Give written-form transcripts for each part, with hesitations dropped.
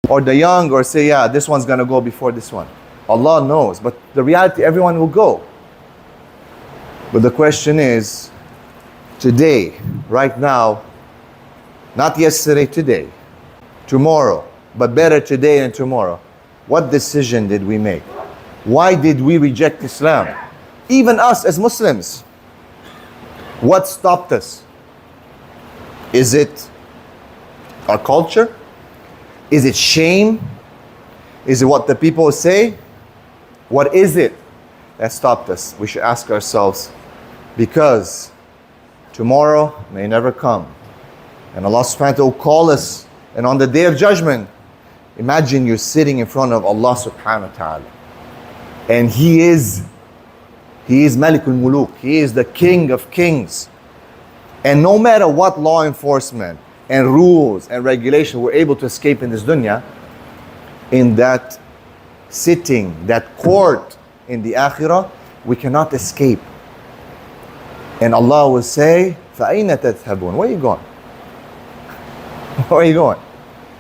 or the young, or say, yeah, this one's going to go before this one. Allah knows. But the reality, everyone will go. But the question is, today, right now, not yesterday, today, tomorrow, but better today and tomorrow, what decision did we make? Why did we reject Islam? Even us as Muslims. What stopped us? Is it our culture? Is it shame? Is it what the people say? What is it that stopped us? We should ask ourselves, because tomorrow may never come. And Allah subhanahu wa ta'ala will call us, and on the day of judgment, imagine you're sitting in front of Allah subhanahu wa ta'ala. And He is Malikul Muluk. He is the King of Kings. And no matter what law enforcement and rules and regulation we're able to escape in this dunya, in that sitting, that court in the akhirah, we cannot escape. And Allah will say, فَأَيْنَ تَذْهَبُونَ? Where are you going? Where are you going?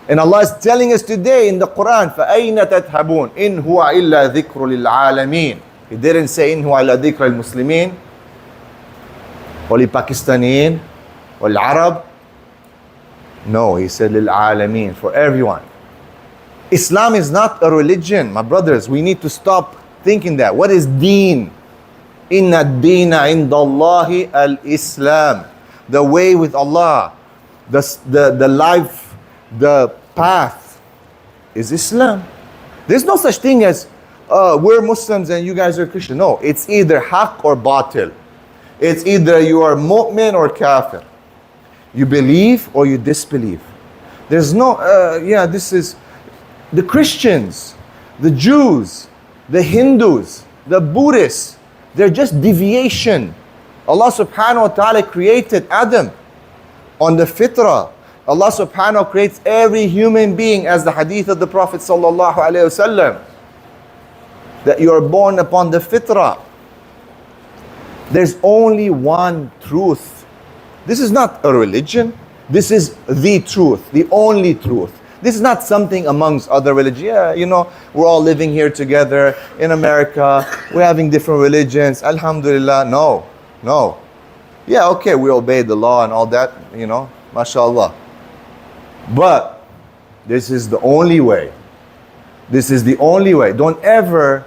And Allah is telling us today in the Quran, فَأَيْنَ تَذْهَبُونَ إِنْ هُوَ إِلَّا ذِكْرٌ لِلْعَالَمِينَ. He didn't say إِنْ هُوَ إِلَّا ذِكْرٌ لِلْمُسْلِمِينَ وَلِلْپاكِسْتَانِيِّينَ وَالْعَرَبِ. No, He said لِلْعَالَمِينَ, for everyone. Islam is not a religion, my brothers. We need to stop thinking that. What is deen? Inna ad-deena indallahi al-Islam. The way with Allah, the life, the path is Islam. There's no such thing as we're Muslims and you guys are Christian. No, it's either haqq or batil. It's either you are mu'min or kafir. You believe or you disbelieve. There's no, this is the Christians, the Jews, the Hindus, the Buddhists. They're just deviation. Allah subhanahu wa ta'ala created Adam on the fitrah. Allah subhanahu wa ta'ala creates every human being as the hadith of the Prophet sallallahu alaihi wasallam, that you are born upon the fitrah. There's only one truth. This is not a religion. This is the truth, the only truth. This is not something amongst other religions. Yeah, we're all living here together in America. We're having different religions. Alhamdulillah. No. Yeah, okay, we obey the law and all that, mashallah. But this is the only way. This is the only way. Don't ever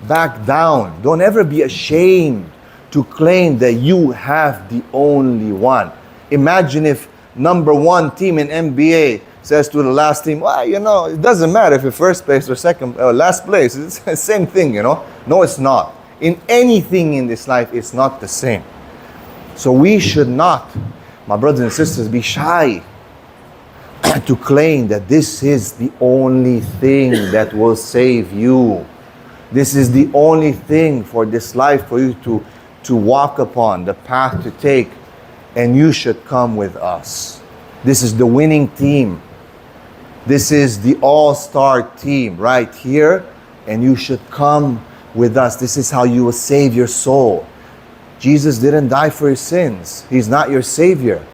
back down. Don't ever be ashamed to claim that you have the only one. Imagine if number one team in NBA says to the last team, well, it doesn't matter if you're first place or second or last place. It's the same thing, No, it's not. In anything in this life, it's not the same. So we should not, my brothers and sisters, be shy to claim that this is the only thing that will save you. This is the only thing for this life for you to walk upon, the path to take, and you should come with us. This is the winning team. This is the all-star team right here, and you should come with us. This is how you will save your soul. Jesus didn't die for your sins. He's not your savior.